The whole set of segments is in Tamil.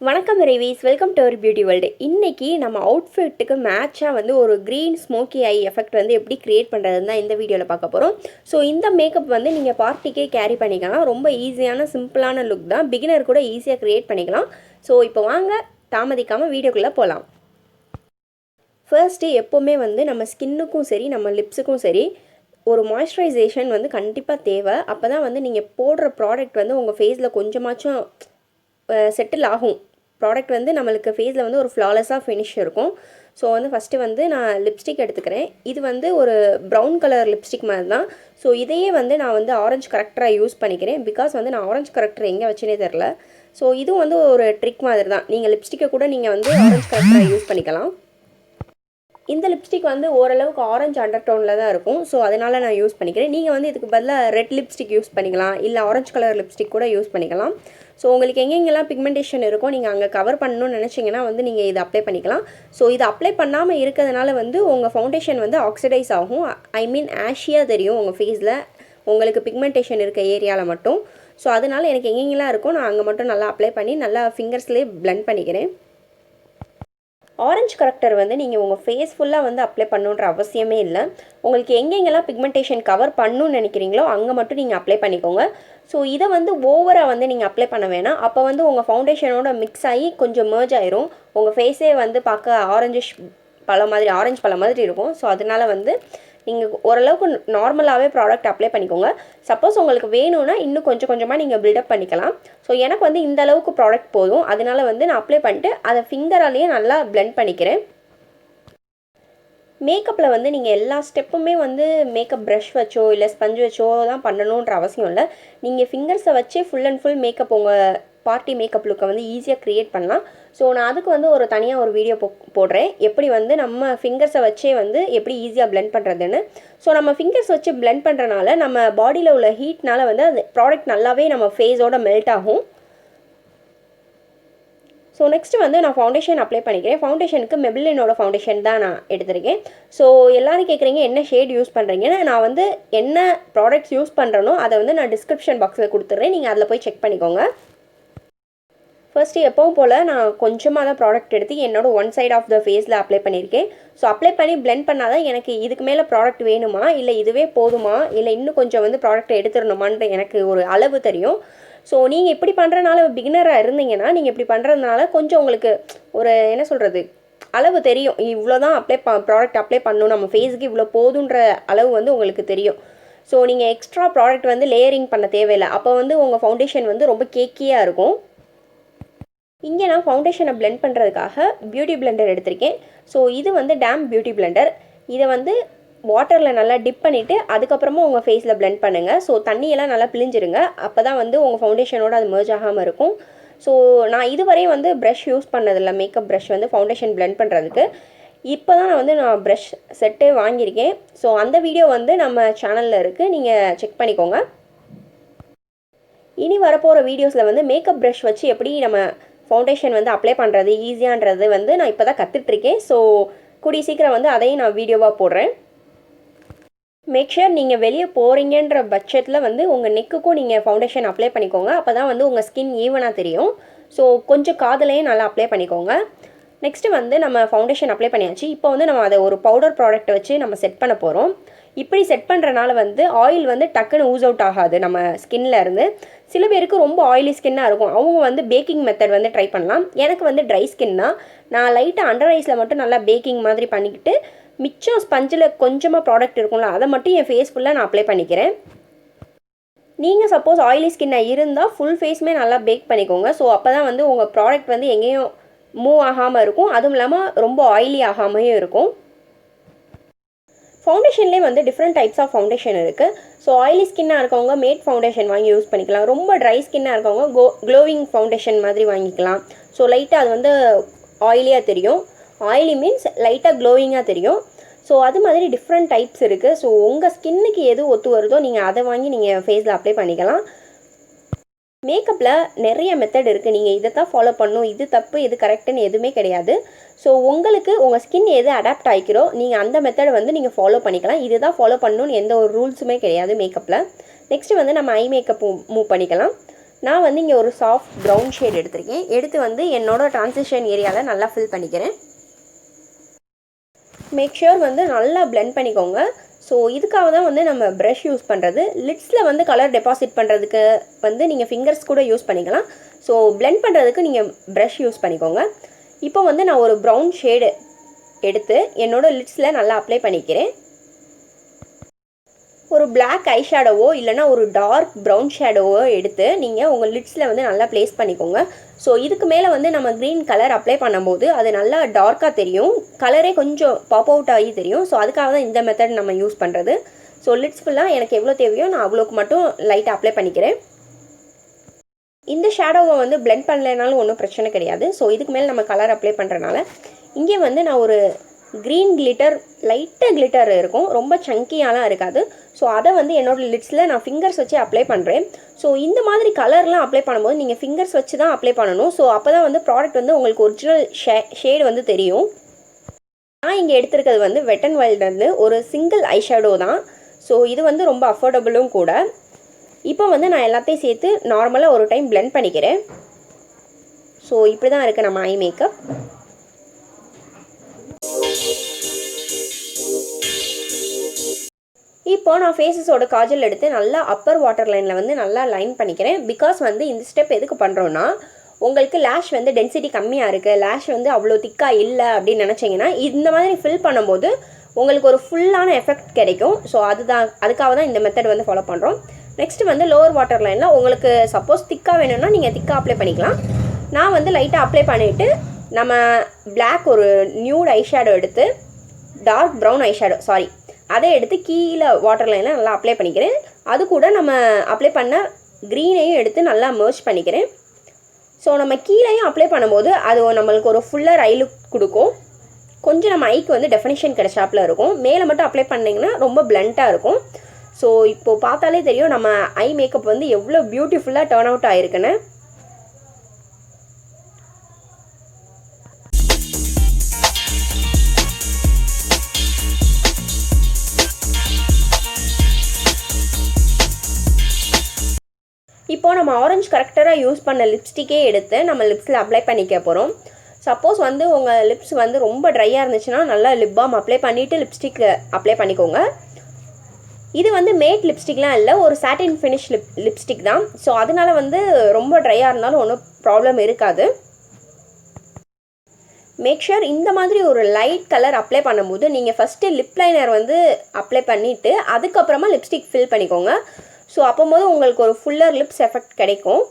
வணக்கம் ரேவிஸ், welcome to our beauty world. இன்றைக்கி நம்ம அவுட்ஃபிட்டுக்கு மேட்சாக வந்து ஒரு க்ரீன் ஸ்மோக்கி ஐ எஃபெக்ட் வந்து எப்படி க்ரியேட் பண்ணுறதுன்னு தான் இந்த வீடியோவில் பார்க்க போகிறோம். ஸோ இந்த மேக்கப் வந்து நீங்கள் பார்ட்டிக்கே கேரி பண்ணிக்கலாம். ரொம்ப ஈஸியான சிம்பிளான லுக் தான், பிகினர் கூட ஈஸியாக க்ரியேட் பண்ணிக்கலாம். ஸோ இப்போ வாங்க தாமதிக்காமல் வீடியோக்குள்ளே போகலாம். ஃபர்ஸ்ட்டு எப்போவுமே வந்து நம்ம ஸ்கின்னுக்கும் சரி நம்ம லிப்ஸுக்கும் சரி ஒரு மாய்ஸ்சரைசேஷன் வந்து கண்டிப்பாக தேவை. அப்போ தான் வந்து நீங்கள் போடுற ப்ராடக்ட் வந்து உங்கள் ஃபேஸில் கொஞ்சமாச்சும் செட்டில் ஆகும். ப்ராடக்ட் வந்து நம்மளுக்கு ஃபேஸில் வந்து ஒரு ஃப்ளாலெஸ்ஸாக ஃபினிஷ் இருக்கும். ஸோ வந்து ஃபஸ்ட்டு வந்து நான் லிப்ஸ்டிக் எடுத்துக்கிறேன். இது வந்து ஒரு ப்ரௌன் கலர் லிப்ஸ்டிக் மாதிரி தான். ஸோ இதையே வந்து நான் வந்து ஆரஞ்சு கரெக்டராக யூஸ் பண்ணிக்கிறேன். பிகாஸ் வந்து நான் ஆரஞ்சு கரெக்டர் எங்கே வச்சுனே தெரில. ஸோ இதுவும் வந்து ஒரு ட்ரிக் மாதிரி தான். நீங்கள் லிப்ஸ்டிக்கை கூட நீங்கள் வந்து ஆரஞ்சு கரெக்டராக யூஸ் பண்ணிக்கலாம். இந்த லிப்ஸ்டிக் வந்து ஓரளவுக்கு ஆரஞ்சு அண்டர் டோனில் தான் இருக்கும். ஸோ அதனால் நான் யூஸ் பண்ணிக்கிறேன். நீங்கள் வந்து இதுக்கு பதிலாக ரெட் லிப்ஸ்டிக் யூஸ் பண்ணிக்கலாம், இல்லை ஆரஞ்சு கலர் லிப்ஸ்டிக் கூட யூஸ் பண்ணிக்கலாம். ஸோ உங்களுக்கு எங்கெங்கெல்லாம் பிக்மெண்டேஷன் இருக்கும் நீங்கள் அங்கே கவர் பண்ணணும்னு நினச்சிங்கன்னா வந்து நீங்கள் இதை அப்ளை பண்ணிக்கலாம். ஸோ இதை அப்ளை பண்ணாமல் இருக்கிறதுனால வந்து உங்கள் ஃபவுண்டேஷன் வந்து ஆக்சிடைஸ் ஆகும். ஆஷியாக தெரியும் உங்கள் ஃபேஸில், உங்களுக்கு பிக்மெண்டேஷன் இருக்க ஏரியாவில் மட்டும். ஸோ அதனால் எனக்கு எங்கெங்கெல்லாம் இருக்கும் நான் அங்கே மட்டும் நல்லா அப்ளை பண்ணி நல்லா ஃபிங்கர்ஸ்லேயே பிளெண்ட் பண்ணிக்கிறேன். ஆரஞ்சு கரெக்டர் வந்து நீங்கள் உங்கள் ஃபேஸ் ஃபுல்லாக வந்து அப்ளை பண்ணணுன்ற அவசியமே இல்லை. உங்களுக்கு எங்கெங்கெல்லாம் பிக்மெண்டேஷன் கவர் பண்ணணும்னு நினைக்கிறீங்களோ அங்கே மட்டும் நீங்கள் அப்ளை பண்ணிக்கோங்க. ஸோ இதை வந்து ஓவராக வந்து நீங்கள் அப்ளை பண்ண வேணாம். அப்போ வந்து உங்கள் ஃபவுண்டேஷனோட மிக்ஸ் ஆகி கொஞ்சம் மர்ஜ் ஆயிரும். உங்கள் ஃபேஸே வந்து பார்க்க ஆரஞ்சு பழம் மாதிரி இருக்கும். ஸோ அதனால் வந்து நீங்கள் ஓரளவுக்கு நார்மலாகவே ப்ராடக்ட் அப்ளை பண்ணிக்கோங்க. சப்போஸ் உங்களுக்கு வேணும்னா இன்னும் கொஞ்சம் கொஞ்சமாக நீங்கள் பில்டப் பண்ணிக்கலாம். ஸோ எனக்கு வந்து இந்த அளவுக்கு ப்ராடக்ட் போதும். அதனால வந்து நான் அப்ளை பண்ணிட்டு அதை ஃபிங்கராலேயே நல்லா பிளெண்ட் பண்ணிக்கிறேன். மேக்கப்பில் வந்து நீங்கள் எல்லா ஸ்டெப்புமே வந்து மேக்கப் ப்ரஷ் வச்சோ இல்லை ஸ்பஞ்ச் வச்சோ தான் பண்ணணுன்ற அவசியம் இல்லை. நீங்கள் ஃபிங்கர்ஸை வச்சே ஃபுல் அண்ட் ஃபுல் மேக்கப் உங்கள் பார்ட்டி மேக்கப் லுக்கை வந்து ஈஸியாக க்ரியேட் பண்ணலாம். ஸோ நான் அதுக்கு வந்து ஒரு தனியாக ஒரு வீடியோ போடுறேன், எப்படி வந்து நம்ம ஃபிங்கர்ஸை வச்சே வந்து எப்படி ஈஸியாக பிளெண்ட் பண்ணுறதுன்னு. ஸோ நம்ம ஃபிங்கர்ஸ் வச்சு பிளெண்ட் பண்ணுறனால நம்ம பாடியில் உள்ள ஹீட்னால வந்து அது ப்ராடக்ட் நல்லாவே நம்ம ஃபேஸோட மெல்ட் ஆகும். ஸோ நெக்ஸ்ட்டு வந்து நான் ஃபவுண்டேஷன் அப்ளை பண்ணிக்கிறேன். ஃபவுண்டேஷனுக்கு மெபிலினோட ஃபவுண்டேஷன் தான் நான் எடுத்திருக்கேன். ஸோ எல்லோரும் கேட்குறீங்க என்ன ஷேட் யூஸ் பண்ணுறீங்கன்னு. நான் வந்து என்ன ப்ராடக்ட்ஸ் யூஸ் பண்ணுறனோ அதை வந்து நான் டிஸ்கிரிப்ஷன் பாக்ஸில் கொடுத்துட்றேன், நீங்கள் அதில் போய் செக் பண்ணிக்கோங்க. ஃபர்ஸ்ட்டு எப்பவும் போல் நான் கொஞ்சமாக தான் ப்ராடக்ட் எடுத்து என்னோட ஒன் சைட் ஆஃப் த ஃபேஸில் அப்ளை பண்ணியிருக்கேன். ஸோ அப்ளை பண்ணி பிளெண்ட் பண்ணால் தான் எனக்கு இதுக்கு மேலே ப்ராடக்ட் வேணுமா இல்லை இதுவே போதுமா இல்லை இன்னும் கொஞ்சம் வந்து ப்ராடக்ட் எடுத்துடணுமான்ற எனக்கு ஒரு அளவு தெரியும். ஸோ நீங்கள் இப்படி பண்ணுறதுனால பிகினராக இருந்தீங்கன்னா நீங்கள் இப்படி பண்ணுறதுனால கொஞ்சம் உங்களுக்கு ஒரு என்ன சொல்கிறது அளவு தெரியும். இவ்வளோ தான் ப்ராடக்ட் அப்ளை பண்ணணும், நம்ம ஃபேஸுக்கு இவ்வளோ போதுன்ற அளவு வந்து உங்களுக்கு தெரியும். ஸோ நீங்கள் எக்ஸ்ட்ரா ப்ராடக்ட் வந்து லேயரிங் பண்ண தேவையில்லை. அப்போ வந்து உங்கள் ஃபவுண்டேஷன் வந்து ரொம்ப கேக்கியாக இருக்கும். இங்கே நான் ஃபவுண்டேஷனை பிளெண்ட் பண்ணுறதுக்காக பியூட்டி பிளெண்டர் எடுத்திருக்கேன். ஸோ இது வந்து டேம் பியூட்டி பிளெண்டர். இதை வந்து வாட்டரில் நல்லா டிப் பண்ணிவிட்டு அதுக்கப்புறமா உங்கள் ஃபேஸில் பிளெண்ட் பண்ணுங்கள். ஸோ தண்ணியெல்லாம் நல்லா பிழிஞ்சிருங்க, அப்போ தான் வந்து உங்கள் ஃபவுண்டேஷனோட அது மர்ஜ் ஆகாமல் இருக்கும். ஸோ நான் இதுவரையும் வந்து ப்ரஷ் யூஸ் பண்ணதில்லை, மேக்கப் ப்ரஷ் வந்து ஃபவுண்டேஷன் பிளெண்ட் பண்ணுறதுக்கு. இப்போ தான் நான் ப்ரஷ் செட்டே வாங்கியிருக்கேன். ஸோ அந்த வீடியோ வந்து நம்ம சேனலில் இருக்குது, நீங்கள் செக் பண்ணிக்கோங்க. இனி வரப்போகிற வீடியோஸில் வந்து மேக்கப் ப்ரஷ் வச்சு எப்படி நம்ம ஃபவுண்டேஷன் வந்து அப்ளை பண்ணுறது ஈஸியான்றது வந்து நான் இப்போ தான் கற்றுட்ருக்கேன். ஸோ கூடிய சீக்கிரம் வந்து அதையும் நான் வீடியோவாக போடுறேன். மேக் ஷுர் நீங்கள் வெளியே போகிறீங்கன்ற பட்சத்தில் வந்து உங்கள் நெக்குக்கும் நீங்கள் ஃபவுண்டேஷன் அப்ளை பண்ணிக்கோங்க. அப்போ தான் வந்து உங்கள் ஸ்கின் ஈவனாக தெரியும். ஸோ கொஞ்சம் காதலையும் நல்லா அப்ளை பண்ணிக்கோங்க. நெக்ஸ்ட்டு வந்து நம்ம ஃபவுண்டேஷன் அப்ளை பண்ணியாச்சு. இப்போ வந்து நம்ம அதை ஒரு பவுடர் ப்ராடக்ட்டை வச்சு நம்ம செட் பண்ண போகிறோம். இப்படி செட் பண்ணுறனால வந்து ஆயில் வந்து டக்குன்னு ஊஸ் அவுட் ஆகாது நம்ம ஸ்கின்ல இருந்து. சில பேருக்கு ரொம்ப ஆயிலி ஸ்கின்னாக இருக்கும், அவங்க வந்து பேக்கிங் மெத்தட் வந்து ட்ரை பண்ணலாம். எனக்கு வந்து ட்ரை ஸ்கின்னா நான் லைட்டாக அண்டர் ஐஸில் மட்டும் நல்லா பேக்கிங் மாதிரி பண்ணிக்கிட்டு மிச்சம் ஸ்பஞ்சில் கொஞ்சமாக ப்ராடக்ட் இருக்கும்ல அதை மட்டும் என் ஃபேஸ் ஃபுல்லாக நான் அப்ளை பண்ணிக்கிறேன். நீங்கள் சப்போஸ் ஆயிலி ஸ்கின்னாக இருந்தால் ஃபுல் ஃபேஸுமே நல்லா பேக் பண்ணிக்கோங்க. ஸோ அப்போ தான் வந்து உங்கள் ப்ராடக்ட் வந்து எங்கேயும் மூவ் ஆகாமல் இருக்கும், அதுவும் இல்லாமல் ரொம்ப ஆயிலி ஆகாமையும் இருக்கும். ஃபவுண்டேஷன்லேயே வந்து டிஃப்ரெண்ட் டைப்ஸ் ஆஃப் ஃபவுண்டேஷன் இருக்குது. ஸோ ஆயிலி ஸ்கின்னாக இருக்கவங்க மேட் ஃபவுண்டேஷன் வாங்கி யூஸ் பண்ணிக்கலாம். ரொம்ப ட்ரை ஸ்கின்னாக இருக்கவங்க க்ளோவிங் ஃபவுண்டேஷன் மாதிரி வாங்கிக்கலாம். ஸோ லைட்டாக அது வந்து ஆயிலியாக தெரியும், ஆயிலி மீன்ஸ் லைட்டாக க்ளோவிங்காக தெரியும். ஸோ அது மாதிரி டிஃப்ரெண்ட் டைப்ஸ் இருக்குது. ஸோ உங்கள் ஸ்கின்னுக்கு எது ஒத்து வருதோ நீங்கள் அதை வாங்கி நீங்கள் ஃபேஸில் அப்ளை பண்ணிக்கலாம். மேக்கப்பில் நிறைய மெத்தட் இருக்குது, நீங்கள் இதை தான் ஃபாலோ பண்ணணும், இது தப்பு இது கரெக்டுன்னு எதுவுமே கிடையாது. ஸோ உங்களுக்கு உங்கள் ஸ்கின் எது அடாப்ட் ஆகிக்கிறோ நீங்கள் அந்த மெத்தடை வந்து நீங்கள் ஃபாலோ பண்ணிக்கலாம். இது தான் ஃபாலோ பண்ணணும்னு எந்த ஒரு ரூல்ஸுமே கிடையாது மேக்கப்பில். நெக்ஸ்ட்டு வந்து நம்ம ஐ மேக்கப் மூவ் பண்ணிக்கலாம். நான் வந்து இங்கே ஒரு சாஃப்ட் ப்ரௌன் ஷேட் எடுத்திருக்கேன். எடுத்து வந்து என்னோடய ட்ரான்சிஷன் ஏரியாவில் நல்லா ஃபில் பண்ணிக்கிறேன். மேக் ஷூர் வந்து நல்லா பிளெண்ட் பண்ணிக்கோங்க. ஸோ இதுக்காக தான் வந்து நம்ம ப்ரஷ் யூஸ் பண்ணுறது. லிட்ஸில் வந்து கலர் டெபாசிட் பண்ணுறதுக்கு வந்து நீங்கள் ஃபிங்கர்ஸ் கூட யூஸ் பண்ணிக்கலாம். ஸோ பிளெண்ட் பண்ணுறதுக்கு நீங்கள் ப்ரஷ் யூஸ் பண்ணிக்கோங்க. இப்போ வந்து நான் ஒரு ப்ரௌன் ஷேடு எடுத்து என்னோடய லிட்ஸில் நல்லா அப்ளை பண்ணிக்கிறேன். ஒரு பிளாக் ஐஷேடோவோ இல்லைனா ஒரு டார்க் ப்ரௌன் ஷேடோவோ எடுத்து நீங்கள் உங்கள் லிட்ஸில் வந்து நல்லா ப்ளேஸ் பண்ணிக்கோங்க. ஸோ இதுக்கு மேலே வந்து நம்ம க்ரீன் கலர் அப்ளை பண்ணும்போது அது நல்லா டார்க்காக தெரியும், கலரே கொஞ்சம் பாப் அவுட் ஆகி தெரியும். ஸோ அதுக்காக தான் இந்த மெத்தட் நம்ம யூஸ் பண்ணுறது. ஸோ லிட்ஸ் ஃபுல்லாக எனக்கு எவ்வளோ தேவையோ நான் அவ்வளோக்கு மட்டும் லைட்டாக அப்ளை பண்ணிக்கிறேன். இந்த ஷேடோவை வந்து பிளெண்ட் பண்ணலைனாலும் ஒன்றும் பிரச்சனை கிடையாது. ஸோ இதுக்கு மேலே நம்ம கலர் அப்ளை பண்ணுறனால இங்கே வந்து நான் ஒரு க்ரீன் கிளிட்டர், லைட்டாக கிளிட்டர் இருக்கும், ரொம்ப சங்கியாலாம் இருக்காது. ஸோ அதை வந்து என்னோடய லிட்ஸில் நான் ஃபிங்கர்ஸ் வச்சு அப்ளை பண்ணுறேன். ஸோ இந்த மாதிரி கலர்லாம் அப்ளை பண்ணும்போது நீங்கள் ஃபிங்கர்ஸ் வச்சு தான் அப்ளை பண்ணணும். ஸோ அப்போ தான் வந்து ப்ராடக்ட் வந்து உங்களுக்கு ஒரிஜினல் ஷேடு வந்து தெரியும். நான் இங்கே எடுத்துருக்கிறது வந்து வெட் அண்ட் வைல்ட்லேருந்து ஒரு சிங்கிள் ஐஷேடோ தான். ஸோ இது வந்து ரொம்ப அஃபோர்டபுளும் கூட. இப்போ வந்து நான் எல்லாத்தையும் சேர்த்து நார்மலாக ஒரு டைம் பிளெண்ட் பண்ணிக்கிறேன். ஸோ இப்படி தான் இருக்குது நம்ம ஐ மேக்கப். இப்போ நான் ஃபேஸஸோட காஜல் எடுத்து நல்லா அப்பர் வாட்டர் லைனில் வந்து நல்லா லைன் பண்ணிக்கிறேன். பிகாஸ் வந்து இந்த ஸ்டெப் எதுக்கு பண்ணுறோன்னா, உங்களுக்கு லேஷ் வந்து டென்சிட்டி கம்மியாக இருக்குது, லேஷ் வந்து அவ்வளோ திக்காக இல்லை அப்படின்னு நினச்சிங்கன்னா இந்த மாதிரி ஃபில் பண்ணும்போது உங்களுக்கு ஒரு ஃபுல்லான எஃபெக்ட் கிடைக்கும். ஸோ அதுக்காக தான் இந்த மெத்தட் வந்து ஃபாலோ பண்ணுறோம். நெக்ஸ்ட்டு வந்து லோவர் வாட்டர் லைனில் உங்களுக்கு சப்போஸ் திக்காக வேணும்னா நீங்கள் திக்காக அப்ளை பண்ணிக்கலாம். நான் வந்து லைட்டாக அப்ளை பண்ணிவிட்டு நம்ம பிளாக் ஒரு நியூட் ஐஷேடோ எடுத்து, டார்க் ப்ரௌன் ஐஷேடோ அதை எடுத்து கீழே வாட்டர் லைனில் நல்லா அப்ளை பண்ணிக்கிறேன். அது கூட நம்ம அப்ளை பண்ண க்ரீனையும் எடுத்து நல்லா மர்ஜ் பண்ணிக்கிறேன். ஸோ நம்ம கீழேயும் அப்ளை பண்ணும்போது அது நம்மளுக்கு ஒரு ஃபுல்லர் ஐ லுக் கொடுக்கும். கொஞ்சம் நம்ம ஐக்கு வந்து டெஃபினிஷன் கிடைச்சாப்பில் இருக்கும். மேலே மட்டும் அப்ளை பண்ணிங்கன்னா ரொம்ப பிளண்ட்டாக இருக்கும். ஸோ இப்போது பார்த்தாலே தெரியும் நம்ம ஐ மேக்கப் வந்து எவ்வளோ பியூட்டிஃபுல்லாக டர்ன் அவுட் ஆகிருக்குன்னு. இப்போ நம்ம ஆரஞ்சு கரெக்டராக யூஸ் பண்ண லிப்ஸ்டிக்கே எடுத்து நம்ம லிப்ஸில் அப்ளை பண்ணிக்க போகிறோம். சப்போஸ் வந்து உங்கள் லிப்ஸ் வந்து ரொம்ப ட்ரையாக இருந்துச்சுன்னா நல்லா லிப் பாம் அப்ளை பண்ணிவிட்டு லிப்ஸ்டிக் அப்ளை பண்ணிக்கோங்க. இது வந்து மேட் லிப்ஸ்டிக்லாம் இல்லை, ஒரு சாட்டின் ஃபினிஷ் லிப்ஸ்டிக் தான். ஸோ அதனால வந்து ரொம்ப ட்ரையாக இருந்தாலும் ஒன்றும் ப்ராப்ளம் இருக்காது. மேக் ஷூர் இந்த மாதிரி ஒரு லைட் கலர் அப்ளை பண்ணும்போது நீங்கள் ஃபஸ்ட்டு லிப் லைனர் வந்து அப்ளை பண்ணிவிட்டு அதுக்கப்புறமா லிப்ஸ்டிக் ஃபில் பண்ணிக்கோங்க. ஸோ அப்போது உங்களுக்கு ஒரு ஃபுல்லர் லிப்ஸ் எஃபெக்ட் கிடைக்கும்.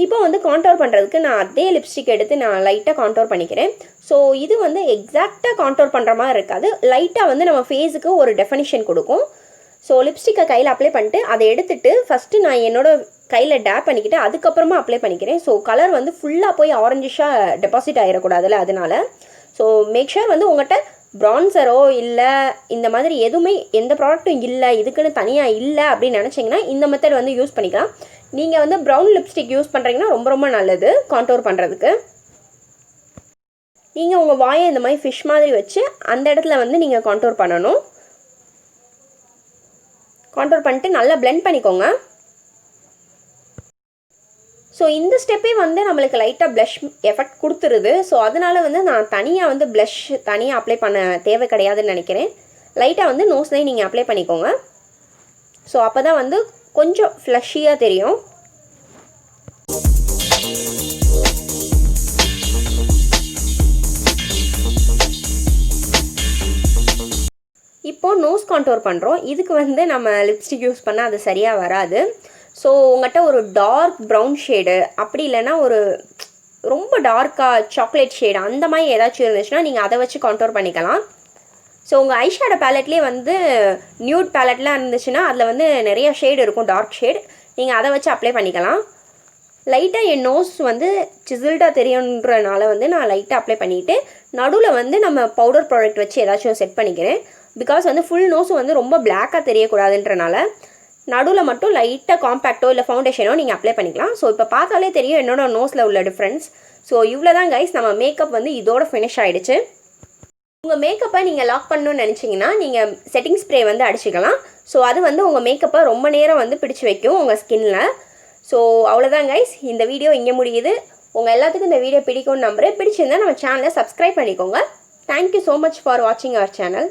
இப்போ வந்து கான்டோர் பண்ணுறதுக்கு நான் அதே லிப்ஸ்டிக் எடுத்து நான் லைட்டாக கான்டோர் பண்ணிக்கிறேன். ஸோ இது வந்து எக்ஸாக்டாக கான்டோர் பண்ணுற மாதிரி இருக்காது, லைட்டாக வந்து நம்ம ஃபேஸுக்கு ஒரு டெஃபினிஷன் கொடுக்கும். ஸோ லிப்ஸ்டிக்கை கையில் அப்ளை பண்ணிட்டு அதை எடுத்துகிட்டு ஃபஸ்ட்டு நான் என்னோடய கையில் டேப் பண்ணிக்கிட்டு அதுக்கப்புறமா அப்ளை பண்ணிக்கிறேன். ஸோ கலர் வந்து ஃபுல்லாக போய் ஆரஞ்சிஷாக டெபாசிட் ஆகிடக்கூடாதுல்ல, அதனால. ஸோ மேக் ஷூர் வந்து உங்கள்கிட்ட ப்ரான்சரோ இல்லை இந்த மாதிரி எதுவுமே எந்த ப்ராடக்ட்டும் இல்லை, இதுக்குன்னு தனியாக இல்லை அப்படின்னு நினச்சிங்கன்னா இந்த மெத்தட் வந்து யூஸ் பண்ணிக்கலாம். நீங்கள் வந்து ப்ரௌன் லிப்ஸ்டிக் யூஸ் பண்ணுறீங்கன்னா ரொம்ப ரொம்ப நல்லது கான்டோர் பண்ணுறதுக்கு. நீங்கள் உங்கள் வாயை இந்த மாதிரி ஃபிஷ் மாதிரி வச்சு அந்த இடத்துல வந்து நீங்கள் கான்டோர் பண்ணணும். கான்டோர் பண்ணிட்டு நல்லா பிளெண்ட் பண்ணிக்கோங்க. ஸோ இந்த ஸ்டெப்பே வந்து நம்மளுக்கு லைட்டாக ப்ளஷ் எஃபெக்ட் கொடுத்துருது. ஸோ அதனால் வந்து நான் தனியாக வந்து ப்ளஷ் தனியாக அப்ளை பண்ண தேவை கிடையாதுன்னு நினைக்கிறேன். லைட்டாக வந்து நோஸ்லேயே நீங்கள் அப்ளை பண்ணிக்கோங்க. ஸோ அப்போ தான் வந்து கொஞ்சம் ஃப்ளஷியாக தெரியும். இப்போது நோஸ் கான்டோர் பண்ணுறோம். இதுக்கு வந்து நம்ம லிப்ஸ்டிக் யூஸ் பண்ணால் அது சரியாக வராது. ஸோ உங்கள்கிட்ட ஒரு டார்க் ப்ரௌன் ஷேடு அப்படி இல்லைன்னா ஒரு ரொம்ப டார்க்காக சாக்லேட் ஷேடு அந்த மாதிரி ஏதாச்சும் இருந்துச்சுன்னா நீங்கள் அதை வச்சு கான்டோர் பண்ணிக்கலாம். ஸோ உங்கள் ஐஷேடோ பேலட்லேயே வந்து நியூட் பேலட்லாம் இருந்துச்சுன்னா அதில் வந்து நிறைய ஷேடு இருக்கும், டார்க் ஷேட். நீங்கள் அதை வச்சு அப்ளை பண்ணிக்கலாம். லைட்டாக என் நோஸ் வந்து சிசில்டாக தெரியுன்றனால வந்து நான் லைட்டாக அப்ளை பண்ணிவிட்டு நடுவில் வந்து நம்ம பவுடர் ப்ராடக்ட் வச்சு ஏதாச்சும் செட் பண்ணிக்கிறேன். பிகாஸ் வந்து ஃபுல் நோஸும் வந்து ரொம்ப பிளாக்காக தெரியக்கூடாதுன்றனால நடுவில் மட்டும் லைட்டாக காம்பேக்டோ இல்லை ஃபவுண்டேஷனோ நீங்கள் அப்ளை பண்ணிக்கலாம். ஸோ இப்போ பார்த்தாலே தெரியும் என்னோடய நோஸில் உள்ள டிஃப்ரென்ஸ். ஸோ இவ்வளோ தான் கைஸ், நம்ம மேக்கப் வந்து இதோட ஃபினிஷ் ஆகிடுச்சு. உங்கள் மேக்கப்பை நீங்கள் லாக் பண்ணணும்னு நினச்சிங்கன்னா நீங்கள் செட்டிங் ஸ்ப்ரே வந்து அடிச்சுக்கலாம். ஸோ அது வந்து உங்கள் மேக்கப்பை ரொம்ப நேரம் வந்து பிடிச்சி வைக்கும் உங்கள் ஸ்கின்னில். ஸோ அவ்வளோதான் கைஸ், இந்த வீடியோ இங்கே முடியுது. உங்கள் எல்லாத்துக்கும் இந்த வீடியோ பிடிக்கும்னு நம்புறேன். பிடிச்சிருந்தா நம்ம சேனலை சப்ஸ்கிரைப் பண்ணிக்கோங்க. தேங்க்யூ ஸோ மச் ஃபார் வாட்சிங் அவர் சேனல்.